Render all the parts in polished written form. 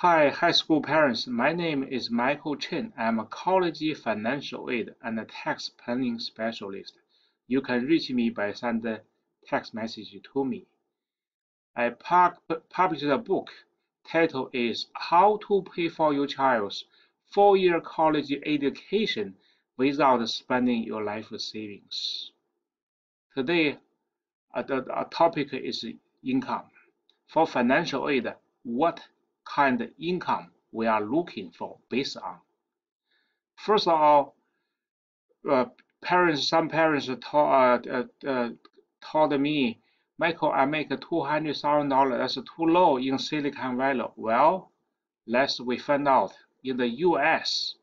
Hi, high school parents. My name is Michael Chen. I'm a college financial aid and a tax planning specialist. You can reach me by sending a text message to me. I published a book. Title is How to Pay for Your Child's 4-year college education without spending your life savings. Today, the topic is income. For financial aid, what kind of income we are looking for based on? First of all, some parents told me, Michael, I make $200,000. That's too low in Silicon Valley. Well, we find out. In the U.S.,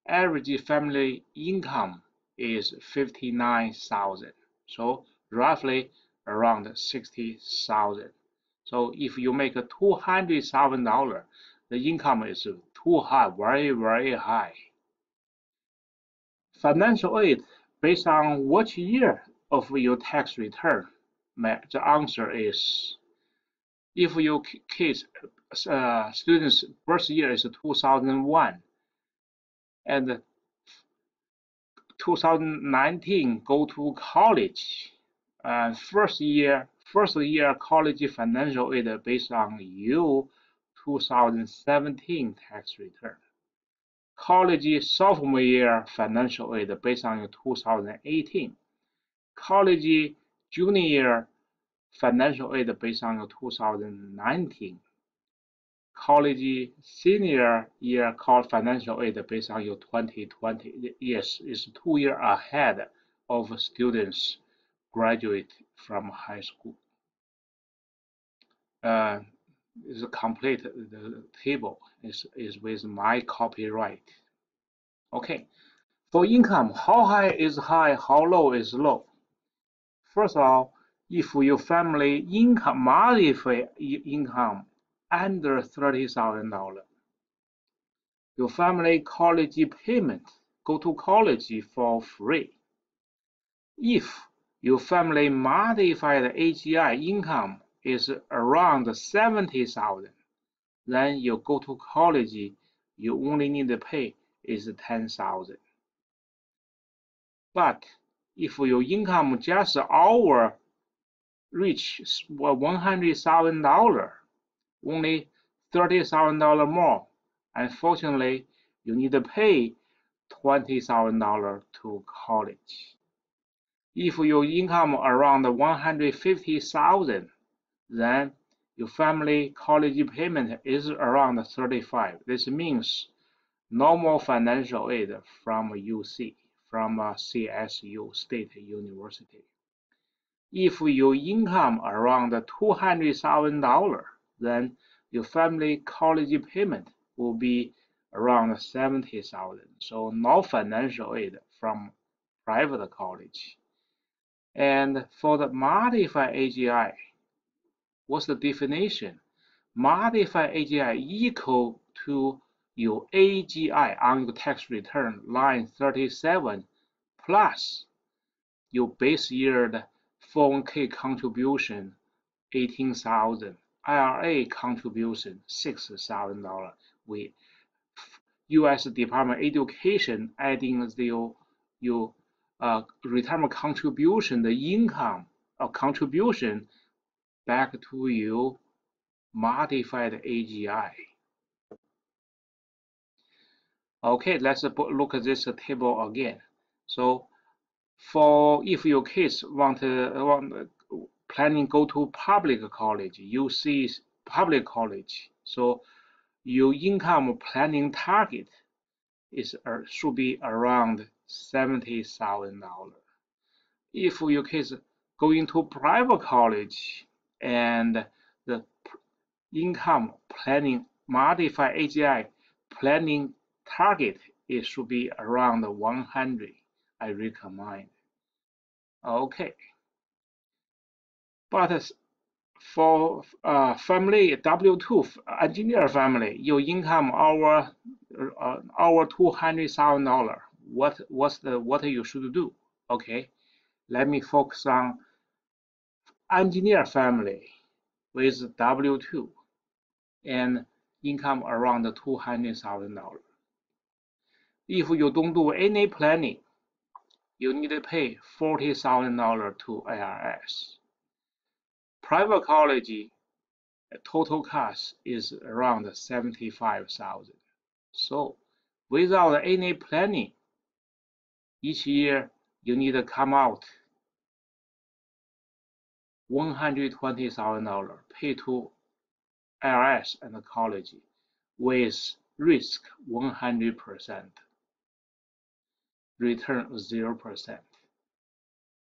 average family income is $59,000. So roughly around $60,000. So if you make $200,000, the income is too high, very, very high. Financial aid based on which year of your tax return? The answer is, if your kids, students' birth year is 2001 and 2019 go to college, first year college financial aid based on your 2017 tax return. College sophomore year financial aid based on your 2018. College junior year financial aid based on your 2019. College senior year financial aid based on your 2020. Yes, it's 2 years ahead of students graduate from high school. Is complete. The table is with my copyright. Okay, for income, how high is high, how low is low? First of all, if your family income, monthly income under $30,000, your family college payment go to college for free. If your family modified AGI income is around 70,000, then you go to college, you only need to pay is 10,000. But if your income just reach $100,000, only $30,000 more, unfortunately, you need to pay $20,000 to college. If your income around 150,000, then your family college payment is around 35. This means no more financial aid from UC, from CSU, State University. If your income around $200,000, then your family college payment will be around 70,000. So no financial aid from private college. And for the modified AGI, what's the definition? Modified AGI equal to your AGI on your tax return, line 37, plus your base year 401k contribution, 18,000, IRA contribution, $6,000. With U.S. Department of Education adding your retirement contribution, the income or contribution back to your modified AGI. Okay, let's look at this table again. So, if your kids planning go to public college, you see public college. So your income planning target should be around $70,000. If your kids going to private college and the income planning modified AGI planning target, it should be around 100. I recommend. Okay. But for family W2 engineer family, your income over $200,000. What you should do? Okay, let me focus on engineer family with W2, and income around $200,000. If you don't do any planning, you need to pay $40,000 to IRS. Private college total cost is around $75,000. So without any planning, each year you need to come out $120,000 pay to IRS and the college with risk 100%, return 0%.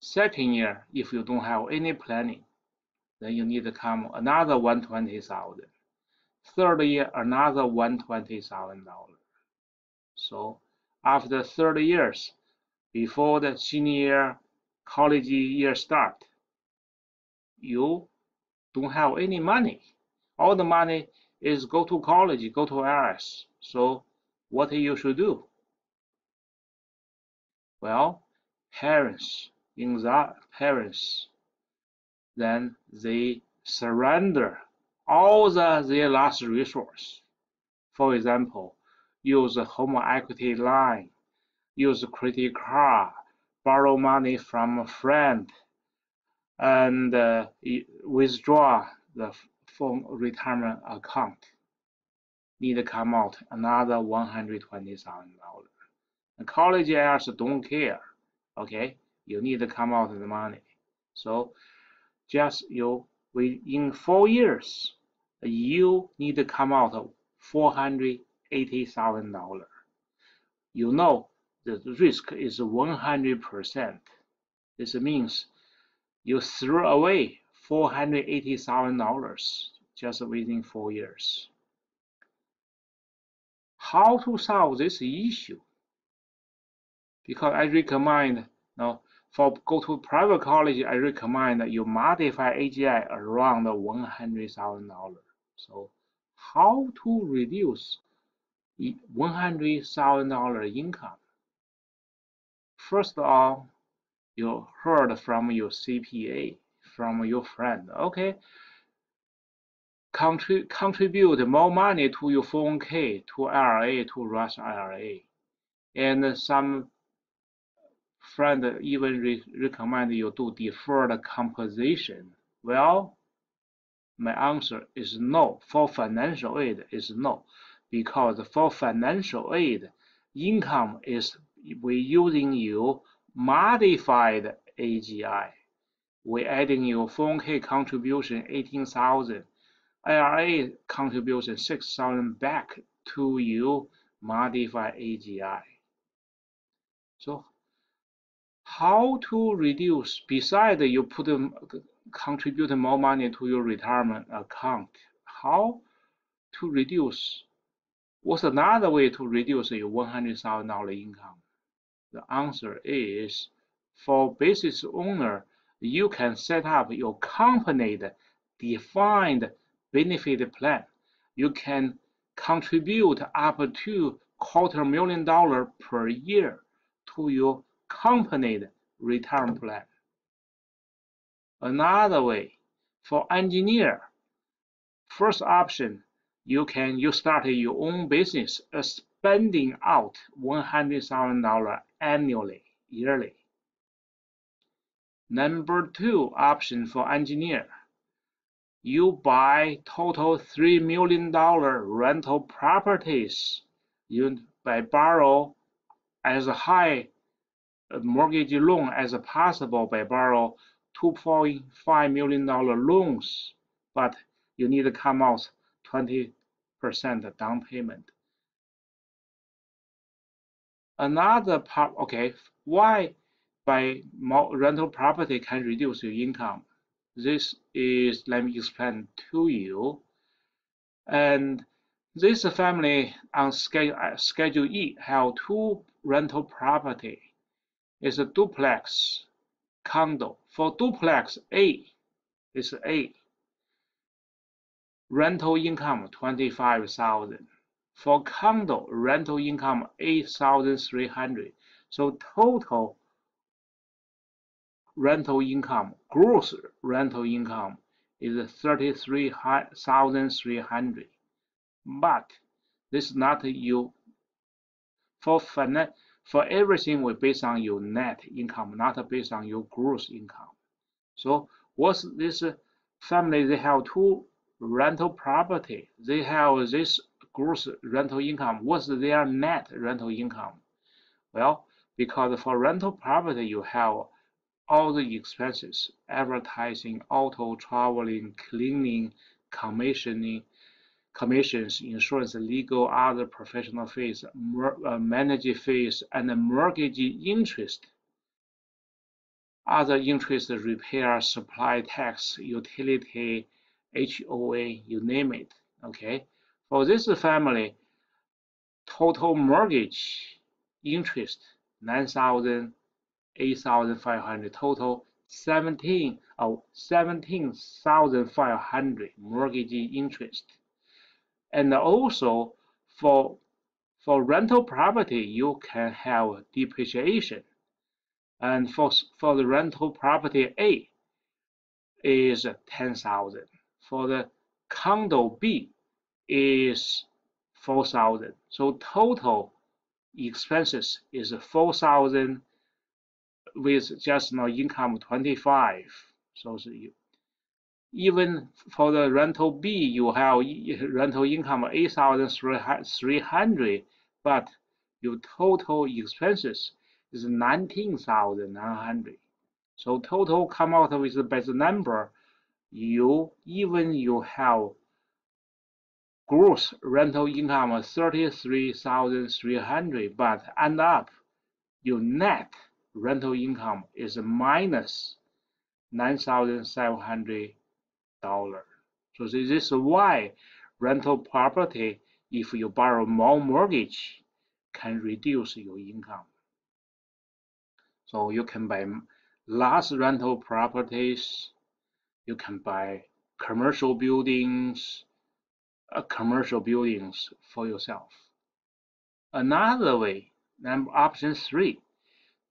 Second year, if you don't have any planning, then you need to come another $120,000. Third year, another $120,000. So after 30 years, before the senior year, college year start, you don't have any money. All the money is go to college, go to IRS. So what you should do? Well, parents, then they surrender all their last resource. For example, use a home equity line, use a credit card, borrow money from a friend, and withdraw the from retirement account. Need to come out another $120,000. The college heirs don't care. Okay, you need to come out the money. So just within 4 years, you need to come out of $480,000. You know the risk is 100%. This means you threw away $480,000 just within 4 years. How to solve this issue? Because I recommend, for go to private college, I recommend that you modify AGI around $100,000. So how to reduce $100,000 income? First of all, you heard from your CPA, from your friend, okay? Contribute more money to your 401k, to IRA, to Roth IRA. And some friend even recommend you do deferred compensation. Well, my answer is no. For financial aid is no, because for financial aid, income is we using your modified AGI. We adding your 401k contribution 18,000, IRA contribution 6,000 back to your modified AGI. So how to reduce, besides you contribute more money to your retirement account, how to reduce? What's another way to reduce your $100,000 income? The answer is, for business owner, you can set up your company defined benefit plan. You can contribute up to $250,000 per year to your company retirement plan. Another way, for engineer, first option, you start your own business, spending out $100,000 annually, yearly. Number 2 option for engineer, you buy total $3 million rental properties. You borrow as high mortgage loan as possible, by borrow $2.5 million loans, but you need to come out 20% down payment. Another part, okay, why by rental property can reduce your income? This is, let me explain to you. And this family on Schedule E have 2 rental property. It's a duplex condo. For duplex A, it's A. Rental income 25,000. For condo, rental income 8,300. So total rental income, gross rental income is 33,300. but this is not you. For everything, we based on your net income, not based on your gross income. So what's this family? They have two rental property. They have this gross rental income. What's their net rental income? Well, because for rental property, you have all the expenses: advertising, auto, traveling, cleaning, commissions, insurance, legal, other professional fees, management fees, and mortgage interest. Other interest, repair, supply tax, utility, HOA, you name it. Okay. For this family, total mortgage interest 9,000, 8,500, total 17,500 mortgage interest. And also for rental property, you can have depreciation. And for the rental property A is 10,000. For the condo B is 4,000. So total expenses is 4,000 with just no income 25. So even for the rental B, you have rental income 8,300, but your total expenses is 19,900. So total come out with the best number. You have gross rental income of 33,300, but end up your net rental income is minus $9,700. So this is why rental property, if you borrow more mortgage, can reduce your income. So you can buy large rental properties, you can buy commercial buildings for yourself. Another way, option 3,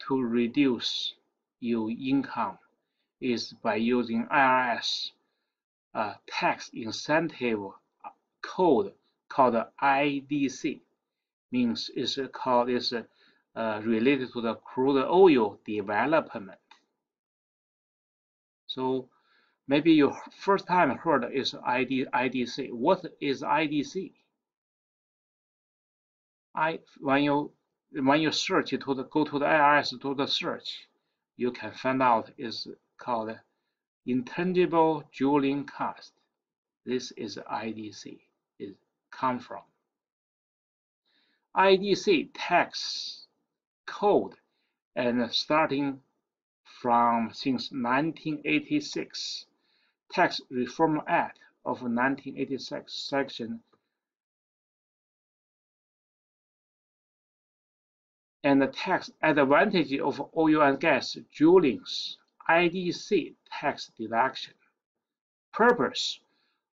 to reduce your income is by using IRS tax incentive code called IDC. Means it's related to the crude oil development. So maybe you first time heard is IDC. What is IDC? When you search go to the IRS to the search, you can find out is called intangible dwelling cost. This is IDC is come from. IDC tax code, and starting from since 1986, Tax Reform Act of 1986, section and the tax advantage of oil and gas drillings, IDC tax deduction. Purpose: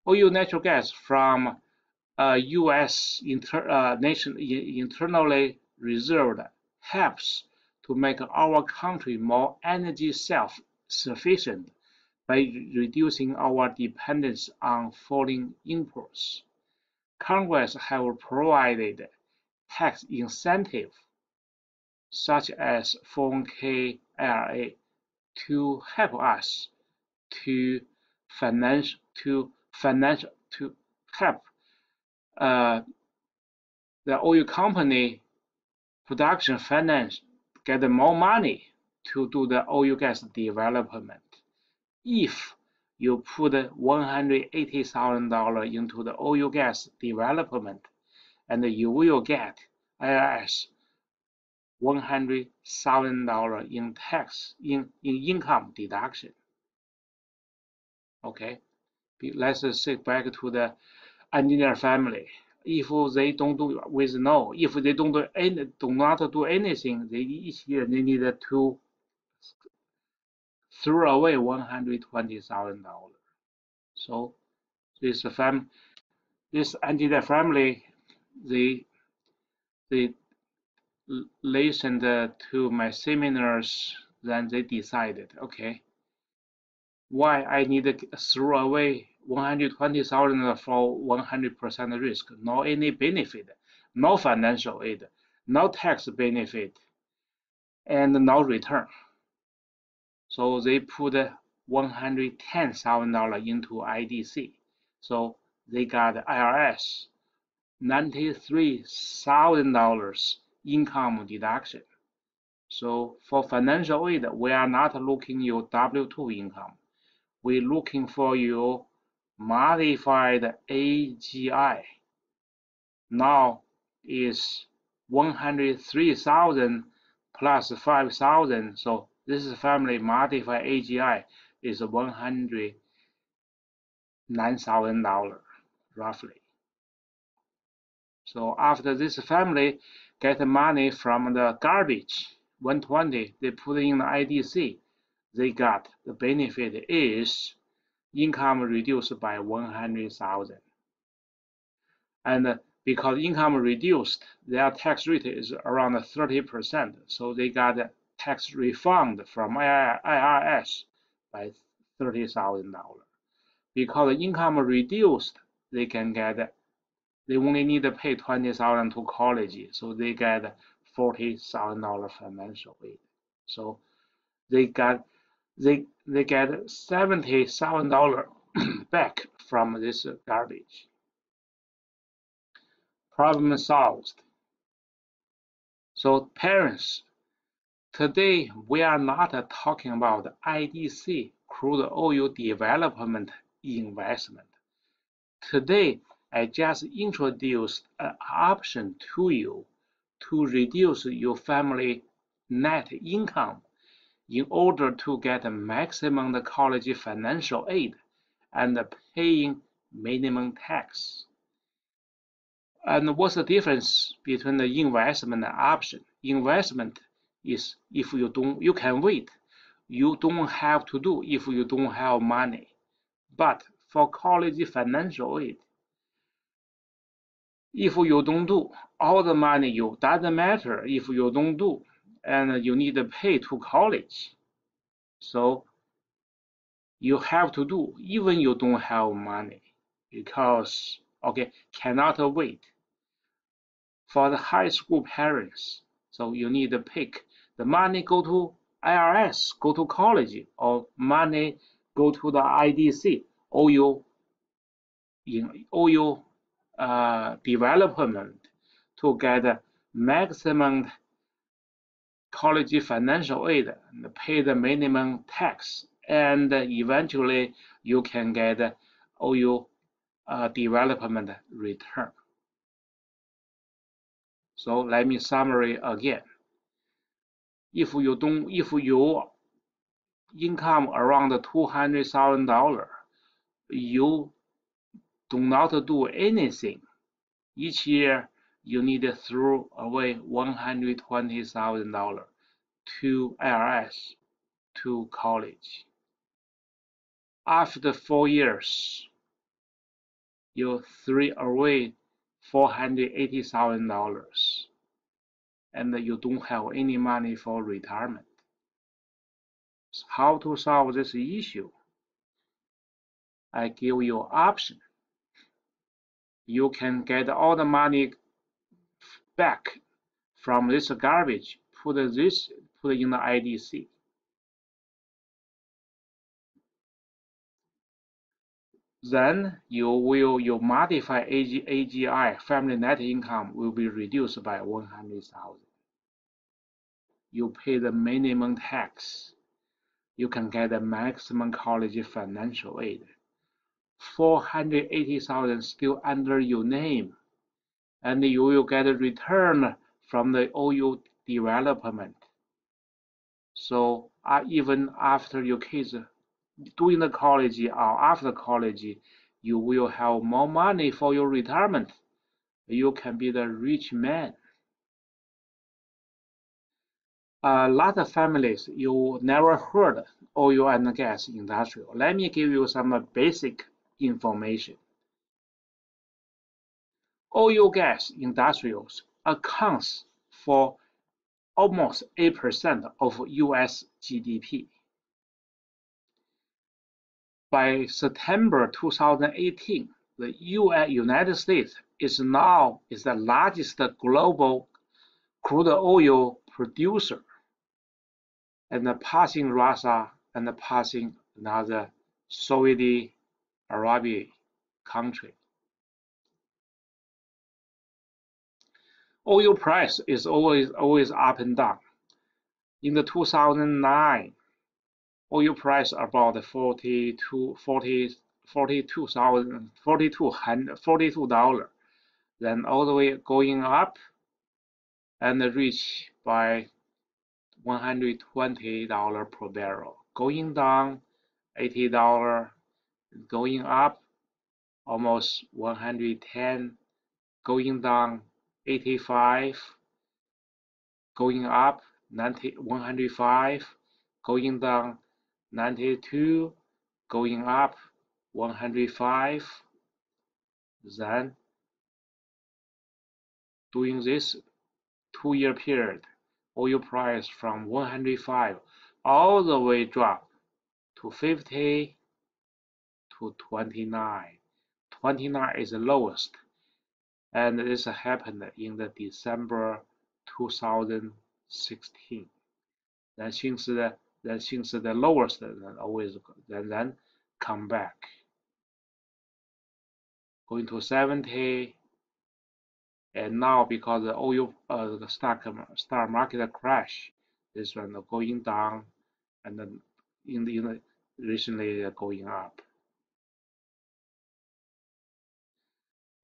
oil, natural gas from U.S. internally reserved helps to make our country more energy self-sufficient by reducing our dependence on foreign imports. Congress have provided tax incentives such as 401k IRA to help us to help the oil company production finance get more money to do the oil gas development. If you put $180,000 into the oil gas development, and you will get IRS $100,000 in tax in income deduction. Okay, let's sit back to the engineer family. If they don't do if they do not do anything, each year they need to throw away $120,000. So this engineer family, they listened to my seminars. Then they decided, okay, why I need to throw away $120,000 for 100% risk, no any benefit, no financial aid, no tax benefit, and no return. So they put $110,000 into IDC. So they got IRS $93,000 income deduction. So for financial aid, we are not looking your W2 income. We're looking for your modified AGI. Now is 103,000 plus 5,000. So this is family modified AGI is $109,000 roughly. So after this family get money from the garbage, 120, they put in the IDC, they got the benefit is income reduced by 100,000. And because income reduced, their tax rate is around 30%. So they got a tax refund from IRS by $30,000. Because income reduced, they can get, they only need to pay $20,000 to college, so they get $40,000 financial aid. So they get $70,000 back from this garbage. Problem solved. So parents, today we are not talking about IDC, crude oil development investment. Today, I just introduced an option to you to reduce your family net income in order to get maximum college financial aid and paying minimum tax. And what's the difference between the investment and option? Investment is if you can wait. You don't have to do if you don't have money. But for college financial aid, if you don't do, all the money doesn't matter if you don't do, and you need to pay to college. So you have to do even you don't have money because, okay, cannot wait. For the high school parents, so you need to pick the money go to IRS, go to college, or money go to the IDC, oil development to get maximum college financial aid and pay the minimum tax, and eventually you can get oil development return. So let me summary again. If your income around $200,000, you do not do anything. Each year you need to throw away $120,000 to IRS, to college. After 4 years, you throw away $480,000, and you don't have any money for retirement. So how to solve this issue? I give you option. You can get all the money back from this garbage, put in the IDC. Then your modified AGI family net income will be reduced by 100,000. You pay the minimum tax. You can get the maximum college financial aid. 480,000 still under your name, and you will get a return from the oil development. So even after your kids doing the college or after college, you will have more money for your retirement. You can be the rich man. A lot of families you never heard oil and gas industry. Let me give you some basic information. Oil gas industrials accounts for almost 8% of US GDP. By September 2018, the United States is the largest global crude oil producer, and passing Russia and passing another Saudi Arabia country. Oil price is always up and down. In the 2009, oil price about $42, then all the way going up and reach by $120 per barrel, going down $80, going up almost 110, going down 85, going up 105, going down 92, going up 105, then doing this 2-year period, oil price from 105 all the way drop to 50 to 29. 29 is the lowest, and this happened in the December 2016. Then since the lowest, then come back, going to 70, and now because the oil the stock market crash, this one going down, and then recently going up.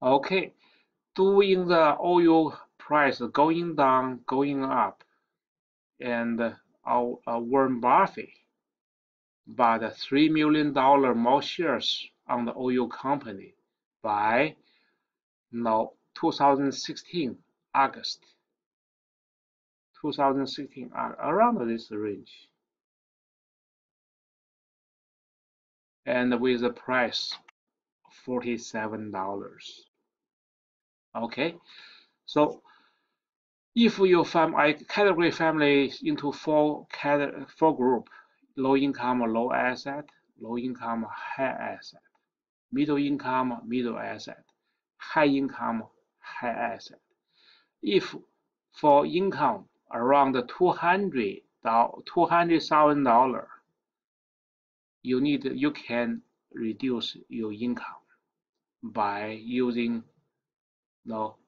Okay, doing the oil price going down, going up, and Warren Buffett bought $3 million more shares on the oil company by 2016 August. 2016 around this range, and with the price $47. Okay, so if you category family into four group: low income, low asset; low income, high asset; middle income, middle asset; high income, high asset. If for income around $200,000, you can reduce your income by using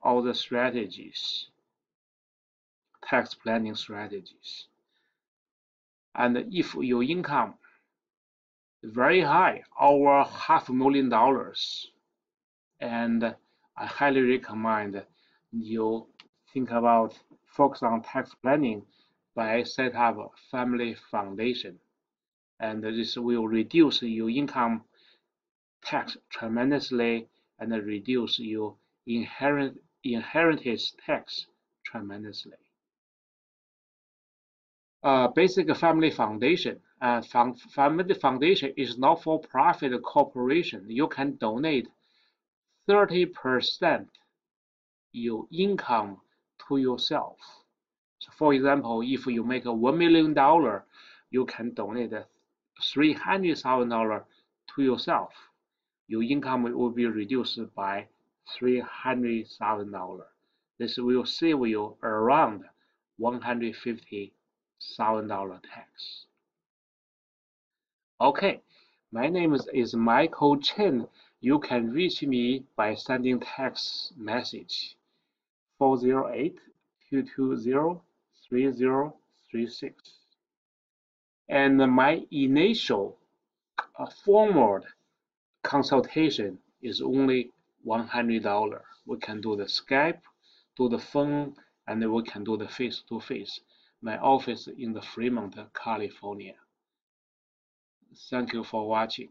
all the strategies, tax planning strategies. And if your income is very high, over $500,000, and I highly recommend you think about focus on tax planning by set up a family foundation, and this will reduce your income tax tremendously and reduce your inheritance tax tremendously. Basic family foundation. Family foundation is not for profit corporation. You can donate 30% your income to yourself. So for example, if you make $1 million, you can donate $300,000 to yourself. Your income will be reduced by $300,000. This will save you around $150,000 tax. Okay, my name is Michael Chen. You can reach me by sending text message 408-220-3036. And my initial forward consultation is only $100. We can do the Skype, do the phone, and we can do the face-to-face. My office in the Fremont, California. Thank you for watching.